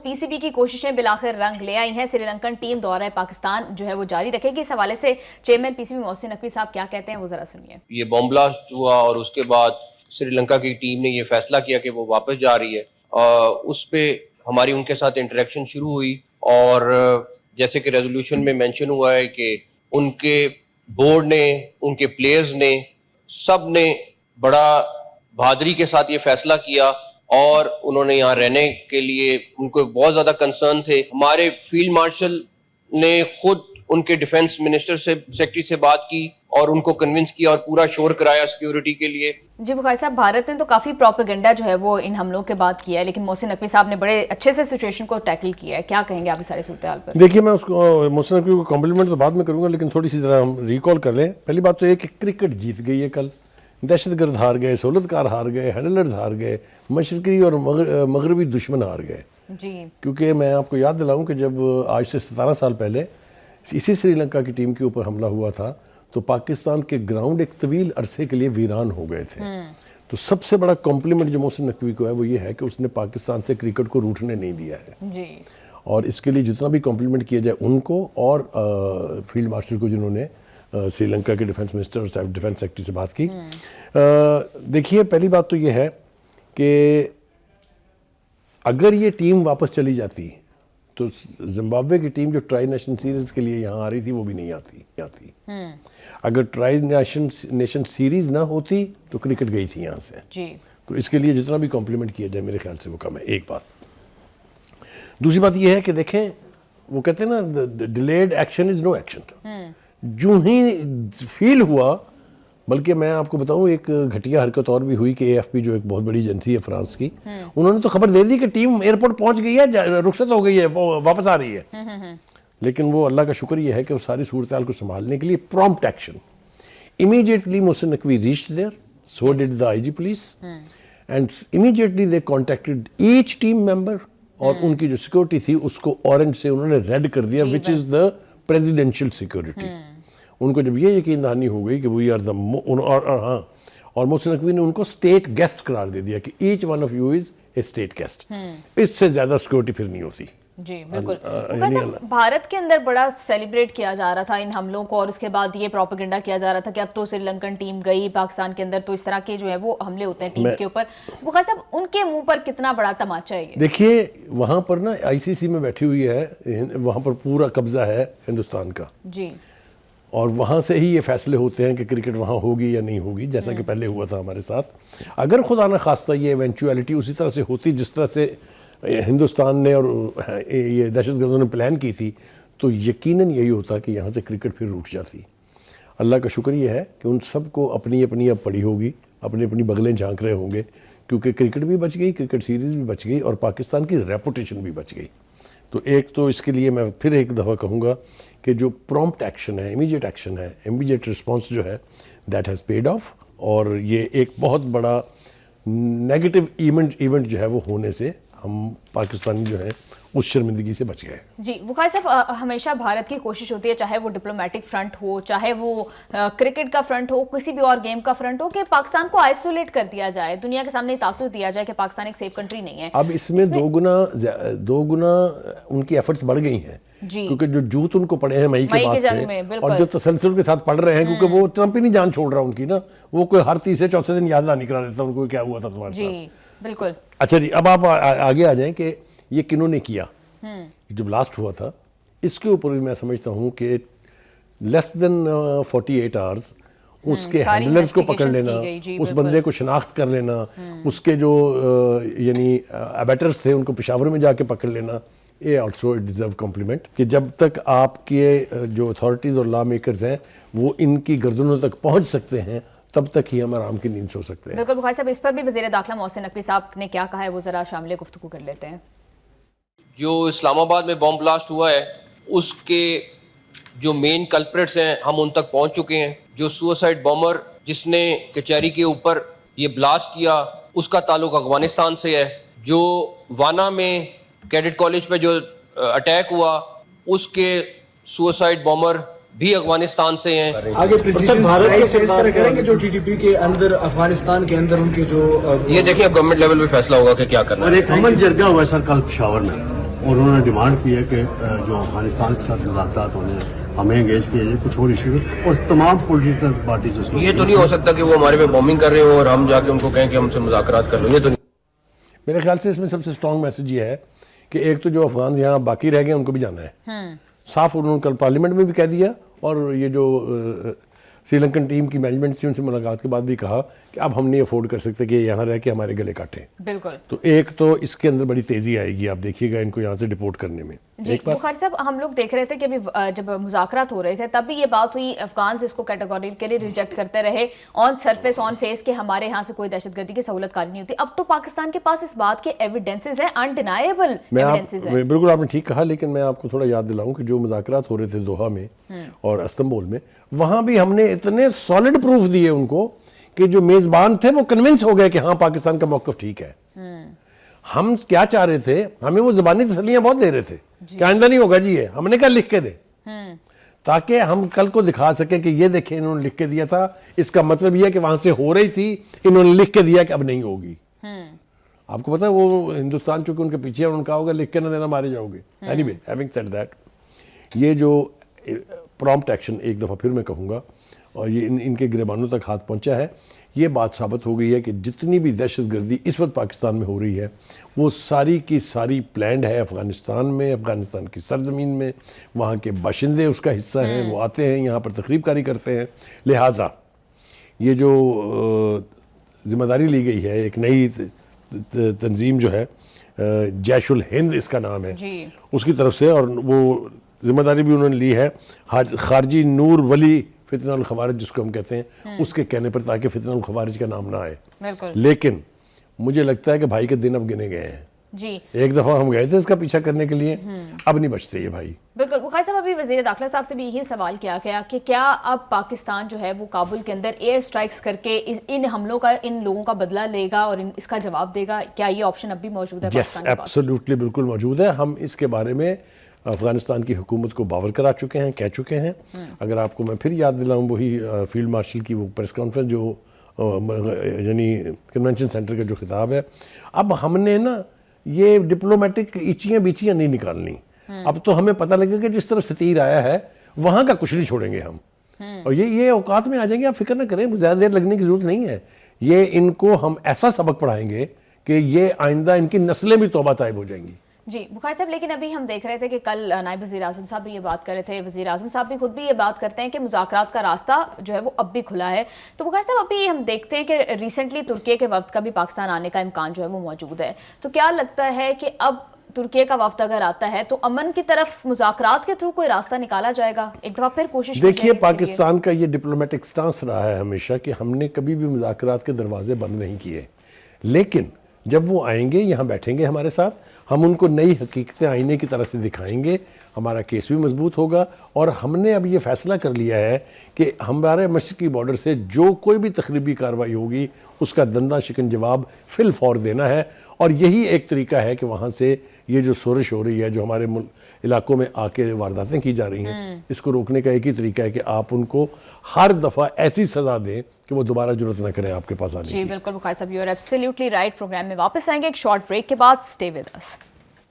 پی C B کی کوششیں بالآخر رنگ لے آئی ہیں. سری لنکن ٹیم دورہ پاکستان جو ہے وہ جاری رکھے گی. اس حوالے سے chairman P C B Mohsin Naqvi صاحب کیا کہتے ہیں وہ ذرا سنیے. یہ بم بلاسٹ ہوا اور اس کے بعد سری لنکا کی ٹیم نے یہ فیصلہ کیا کہ وہ واپس جا رہی ہے. اس پہ ہماری ان کے ساتھ انٹریکشن شروع ہوئی اور جیسے کہ ریزولوشن میں مینشن ہوا ہے کہ ان کے بورڈ نے، ان کے پلیئرز نے، سب نے بڑا بہادری کے ساتھ یہ فیصلہ کیا اور انہوں نے یہاں رہنے کے لیے ان کو بہت زیادہ کنسرن تھے. ہمارے فیلڈ مارشل نے خود ان کے ڈیفنس منسٹر سے، سیکرٹری سے بات کی اور ان کو کنونس کیا اور پورا شور کرایا سیکیورٹی کے لیے. جی بخاری صاحب، بھارت نے تو کافی پروپیگنڈا جو ہے وہ ان حملوں کے بعد کیا ہے، لیکن محسن نقوی صاحب نے بڑے اچھے سے سچویشن کو ٹیکل کیا ہے. کیا کہیں گے آپ اس سارے صورتحال پر؟ دیکھیے، میں اس کو محسن نقوی کو کمپلیمنٹ تو بعد میں کروں گا، لیکن تھوڑی سی ذرا ہم ریکال کر لیں. پہلی بات تو یہ کہ کرکٹ جیت گئی ہے. کل دہشت گرد ہار گئے، سہولت کار ہار گئے، ہینڈلرز ہار گئے، مشرقی اور مغربی دشمن ہار گئے. جی، کیونکہ میں آپ کو یاد دلاؤں کہ جب آج سے 17 سال پہلے اسی سری لنکا کی ٹیم کے اوپر حملہ ہوا تھا تو پاکستان کے گراؤنڈ ایک طویل عرصے کے لیے ویران ہو گئے تھے. تو سب سے بڑا کمپلیمنٹ جو محسن نقوی کو ہے وہ یہ ہے کہ اس نے پاکستان سے کرکٹ کو روٹنے نہیں دیا ہے. جی، اور اس کے لیے جتنا بھی کمپلیمنٹ کیا جائے ان کو اور فیلڈ مارشل کو جنہوں نے سری لنکا کے ڈیفنس منسٹر اور ڈیفنس سیکرٹری سے بات کی. دیکھیے، پہلی بات تو یہ ہے کہ اگر یہ ٹیم واپس چلی جاتی تو زمبابوے کی ٹیم جو ٹرائی نیشن سیریز کے لیے یہاں آ رہی تھی وہ بھی نہیں آتی. اگر ٹرائی نیشن سیریز نہ ہوتی تو کرکٹ گئی تھی یہاں سے. جی، تو اس کے لیے جتنا بھی کمپلیمنٹ کیا جائے میرے خیال سے وہ کم ہے. ایک بات. دوسری بات یہ ہے کہ دیکھیں، وہ کہتے ہیں نا، delayed action is no action. جو ہی فیل ہوا، بلکہ میں آپ کو بتاؤں ایک گھٹیا حرکت اور بھی ہوئی کہ اے ایف پی جو ایک بہت بڑی ایجنسی ہے فرانس کی، انہوں نے تو خبر دے دی کہ ٹیم ایئرپورٹ پہنچ گئی ہے، رخصت ہو گئی ہے، واپس آ رہی ہے. لیکن وہ اللہ کا شکر یہ ہے کہ وہ ساری صورتحال کو سنبھالنے کے لیے prompt action. Immediately Mohsin Naqvi reached there, so did the I G police, and immediately they contacted each team member, اور ان کی جو سیکورٹی تھی اس کو اورنج سے انہوں نے ریڈ کر دیا، وچ از دا پریزیڈینشیل سیکورٹی. ان کو جب یہ یقین دہانی ہو گئی کہ وی آر دا، اور محسن نقوی نے ان کو اسٹیٹ گیسٹ قرار دے دیا کہ each one of you is a state guest. اس سے زیادہ سیکورٹی پھر نہیں ہوتی. جی بالکل. بھارت کے اندر بڑا سیلیبریٹ کیا جا رہا تھا ان حملوں کو، اور اس کے بعد یہ پروپیگنڈا کیا جا رہا تھا کہ اب تو سری لنکن ٹیم گئی پاکستان کے اندر، تو اس طرح کے جو ہے وہ حملے ہوتے ہیں ٹیمز کے اوپر. بخاری صاحب، ان کے منہ پر کتنا بڑا تماچا ہے یہ؟ دیکھیے، وہاں پر نا آئی سی سی میں بیٹھی ہوئی ہے، وہاں پر پورا قبضہ ہے ہندوستان کا. جی، اور وہاں سے ہی یہ فیصلے ہوتے ہیں کہ کرکٹ وہاں ہوگی یا نہیں ہوگی، جیسا کہ پہلے ہوا تھا ہمارے ساتھ. اگر خدا نہ خواستہ یہ ایونچویلٹی اسی طرح سے ہوتی جس طرح سے ہندوستان نے اور یہ دہشت گردوں نے پلان کی تھی، تو یقیناً یہی ہوتا کہ یہاں سے کرکٹ پھر روٹ جاتی. اللہ کا شکر یہ ہے کہ ان سب کو اپنی اپنی اب پڑی ہوگی، اپنی اپنی بغلیں جھانک رہے ہوں گے، کیونکہ کرکٹ بھی بچ گئی، کرکٹ سیریز بھی بچ گئی، اور پاکستان کی ریپوٹیشن بھی بچ گئی. تو ایک تو اس کے لیے میں پھر ایک دفعہ کہوں گا کہ جو پرومپٹ ایکشن ہے، امیڈیٹ ایکشن ہے، امیڈیٹ رسپانس جو ہے، دیٹ ہیز پیڈ آف. اور یہ ایک بہت بڑا نیگیٹو ایونٹ جو ہے وہ ہونے سے ہم پاکستانی جو ہے اس شرمندگی سے بچ گئے. جی بخاری صاحب، ہمیشہ بھارت کی کوشش ہوتی ہے، چاہے وہ ڈپلومیٹک فرنٹ ہو، چاہے وہ کرکٹ کا فرنٹ ہو، کسی بھی اور گیم کا فرنٹ ہو، کہ پاکستان کو آئسولیٹ کر دیا جائے، دنیا کے سامنے تاثر دیا جائے کہ پاکستان ایک سیف کنٹری نہیں ہے. اب اس میں دو گنا ان کی ایفرٹس بڑھ گئی ہیں. جی، کیونکہ جو جوت ان کو پڑے ہیں مئی کے بعد سے، اور جو تسلسل کے ساتھ پڑھ رہے ہیں، کیونکہ وہ ٹرمپ ہی نہیں جان چھوڑ رہا ان کی نا، وہ کوئی ہر تیسرے چوتھے دن یاد نہیں کرا دیتا ان کو کیا ہوا تھا تمہارے ساتھ. جی بالکل. اچھا جی، اب آپ آگے آ جائیں کہ یہ کنہوں نے کیا. جو بلاسٹ ہوا تھا اس کے اوپر بھی میں سمجھتا ہوں کہ لیس دین 48 آورز اس کے ہینڈلرز کو پکڑ لینا، اس بندے کو شناخت کر لینا، اس کے جو یعنی ایبیٹرز تھے ان کو پشاور میں جا کے پکڑ لینا. یہ آلسو ڈیزرو کمپلیمنٹ کہ جب تک آپ کے جو اتھارٹیز اور لا میکرز ہیں وہ ان کی گردنوں تک پہنچ سکتے ہیں، تب تک ہی ہم آرام کی نیند سو سکتے ہیں. بالکل بخاری صاحب، اس پر بھی وزیر داخلہ محسن نقوی صاحب نے کیا کہا ہے وہ ذرا شامل گفتگو کر لیتے ہیں. جو اسلام آباد میں بم بلاسٹ ہوا ہے اس کے جو مین کلپریٹس ہیں ہم ان تک پہنچ چکے ہیں. جو سوسائڈ بامر جس نے کچہری کے اوپر یہ بلاسٹ کیا اس کا تعلق افغانستان سے ہے. جو وانا میں کیڈٹ کالج پہ جو اٹیک ہوا اس کے سوسائڈ بامر بھی افغانستان سے ہیں. آگے بھارت سے اس طرح کریں گے جو ٹی ٹی پی کے اندر افغانستان کے اندر ان کے جو یہ دیکھیں گورنمنٹ لیول پہ فیصلہ ہوگا کہ کیا کرنا ہے. اور ایک امن جرگہ ہوا ہے سر کل پشاور میں، اور انہوں نے ڈیمانڈ کی ہے کہ جو افغانستان کے ساتھ مذاکرات ہونے ہیں ہمیں انگیج کیا جائے کچھ اور ایشو اور تمام پولیٹیکل پارٹیز اس میں. یہ تو نہیں ہو سکتا کہ وہ ہمارے پہ بومبنگ کر رہے ہوں اور ہم جا کے ان کو کہیں کہ ہم سے مذاکرات کر لو. یہ تو نہیں. میرے خیال سے اس میں سب سے اسٹرانگ میسج یہ ہے کہ ایک تو جو افغان یہاں باقی رہ گئے ان کو بھی جانا ہے. صاف انہوں نے کل پارلیمنٹ میں بھی کہہ دیا اور یہ جو سری لنکن ٹیم کی مینجمنٹ تھی ان سے ملاقات کے بعد بھی کہا کہ اب ہم نہیں افورڈ کر سکتے کہ یہاں رہ کے ہمارے گلے کاٹیں. بالکل. تو ایک تو اس کے اندر بڑی تیزی آئے گی, آپ دیکھیے گا ان کو یہاں سے ڈپورٹ کرنے میں. جی بخاری صاحب, ہم لوگ دیکھ رہے تھے کہ ابھی جب مذاکرات ہو رہے تھے تب بھی یہ بات ہوئی, افغانز اس کو کیٹیگوریکلی ریجیکٹ کرتے رہے آن سرفیس آن فیس کہ ہمارے یہاں سے کوئی دہشت گردی کی سہولت کاری نہیں ہوتی. اب تو پاکستان کے پاس اس بات کے ایویڈنسز ہیں, انڈینائبل ایویڈنسز ہیں. بالکل آپ نے ٹھیک کہا, لیکن میں آپ کو تھوڑا یاد دلاؤں کہ جو مذاکرات ہو رہے تھے دوحہ میں اور استنبول میں, وہاں بھی ہم نے اتنے سالڈ پروف دیے ان کو کہ جو میزبان تھے وہ کنونس ہو گئے کہ ہاں پاکستان کا موقف ٹھیک ہے. ہم کیا چاہ رہے تھے, ہمیں وہ زبانی تسلیاں بہت دے رہے تھے کہ آئندہ نہیں ہوگا جی, یہ ہم نے کہا لکھ کے دے, تاکہ ہم کل کو دکھا سکیں کہ یہ دیکھیں انہوں نے لکھ کے دیا تھا, اس کا مطلب یہ ہے کہ وہاں سے ہو رہی تھی, انہوں نے لکھ کے دیا کہ اب نہیں ہوگی. آپ کو پتا ہے وہ ہندوستان چونکہ ان کے پیچھے انہوں نے کہا ہوگا لکھ کے نہ دینا مارے جاؤ گے. Any way having said that, یہ جو پرومپٹ ایکشن ایک دفعہ پھر میں کہوں گا, اور یہ ان کے گریبانوں تک ہاتھ پہنچا ہے, یہ بات ثابت ہو گئی ہے کہ جتنی بھی دہشت گردی اس وقت پاکستان میں ہو رہی ہے وہ ساری کی ساری پلانڈ ہے افغانستان میں, افغانستان کی سرزمین میں. وہاں کے باشندے اس کا حصہ ہیں, وہ آتے ہیں یہاں پر تقریب کاری کرتے ہیں. لہٰذا یہ جو ذمہ داری لی گئی ہے ایک نئی تنظیم جو ہے جیش الہند اس کا نام ہے, اس کی طرف سے, اور وہ ذمہ داری بھی انہوں نے لی ہے خارجی نور ولی فتنہ الخوارج جس کو ہم کہتے ہیں اس کے کہنے پر, تاکہ فتنہ الخوارج کا نام نہ آئے. لیکن مجھے لگتا ہے کہ بھائی کے دن اب گنے گئے ہیں. جی ایک دفعہ ہم گئے تھے اس کا پیچھا کرنے کے لیے, اب نہیں بچتے یہ بھائی. بالکل. بخاری صاحب, ابھی وزیر داخلہ صاحب سے بھی یہی سوال کیا گیا کہ کیا اب پاکستان جو ہے وہ کابل کے اندر ایئر سٹرائکس کر کے ان حملوں کا, ان لوگوں کا بدلہ لے گا اور اس کا جواب دے گا, کیا یہ آپشن اب بھی موجود ہے پاکستان کے پاس؟ ایبسلیوٹلی بالکل موجود ہے. ہم اس کے بارے میں افغانستان کی حکومت کو باور کرا چکے ہیں, کہہ چکے ہیں. اگر آپ کو میں پھر یاد دلاؤں وہی فیلڈ مارشل کی وہ پریس کانفرنس جو یعنی کنونشن سینٹر کا جو خطاب ہے, اب ہم نے نا یہ ڈپلومیٹک ایچیاں بیچیاں نہیں نکالنی. اب تو ہمیں پتہ لگے کہ جس طرف ستیر آیا ہے وہاں کا کچھ نہیں چھوڑیں گے ہم, اور یہ اوقات میں آ جائیں گے. آپ فکر نہ کریں, زیادہ دیر لگنے کی ضرورت نہیں ہے. یہ ان کو ہم ایسا سبق پڑھائیں گے کہ یہ آئندہ ان کی نسلیں بھی توبہ طائب ہو جائیں گی. جی بخاری صاحب, لیکن ابھی ہم دیکھ رہے تھے کہ کل نائب وزیر اعظم صاحب بھی یہ بات کر رہے تھے, وزیر اعظم صاحب بھی خود بھی یہ بات کرتے ہیں کہ مذاکرات کا راستہ جو ہے وہ اب بھی کھلا ہے. تو بخاری صاحب, ابھی ہم دیکھتے ہیں کہ ریسنٹلی ترکی کے وفد کا بھی پاکستان آنے کا امکان جو ہے وہ موجود ہے. تو کیا لگتا ہے کہ اب ترکی کا وفد اگر آتا ہے تو امن کی طرف مذاکرات کے تھرو کوئی راستہ نکالا جائے گا؟ ایک دفعہ پھر کوشش دیکھیے, پاکستان کا یہ ڈپلومیٹک سٹانس رہا ہے ہمیشہ کہ ہم نے کبھی بھی مذاکرات کے دروازے بند نہیں کیے, لیکن جب وہ آئیں گے یہاں بیٹھیں گے ہمارے ساتھ, ہم ان کو نئی حقیقتیں آئینے کی طرح سے دکھائیں گے, ہمارا کیس بھی مضبوط ہوگا. اور ہم نے اب یہ فیصلہ کر لیا ہے کہ ہمارے مشرقی بارڈر سے جو کوئی بھی تخریبی کارروائی ہوگی اس کا دندہ شکن جواب فی الفور دینا ہے. اور یہی ایک طریقہ ہے کہ وہاں سے یہ جو سورش ہو رہی ہے, جو ہمارے علاقوں میں آ کے وارداتیں کی جا رہی ہیں, اس کو روکنے کا ایک ہی طریقہ ہے کہ آپ ان کو ہر دفعہ ایسی سزا دیں کہ وہ دوبارہ جرأت نہ کریں آپ کے پاس آنے کی. جی بالکل بخاری صاحب, you are absolutely right. Programme میں واپس آئیں گے ایک شارٹ بریک کے بعد. Stay with us.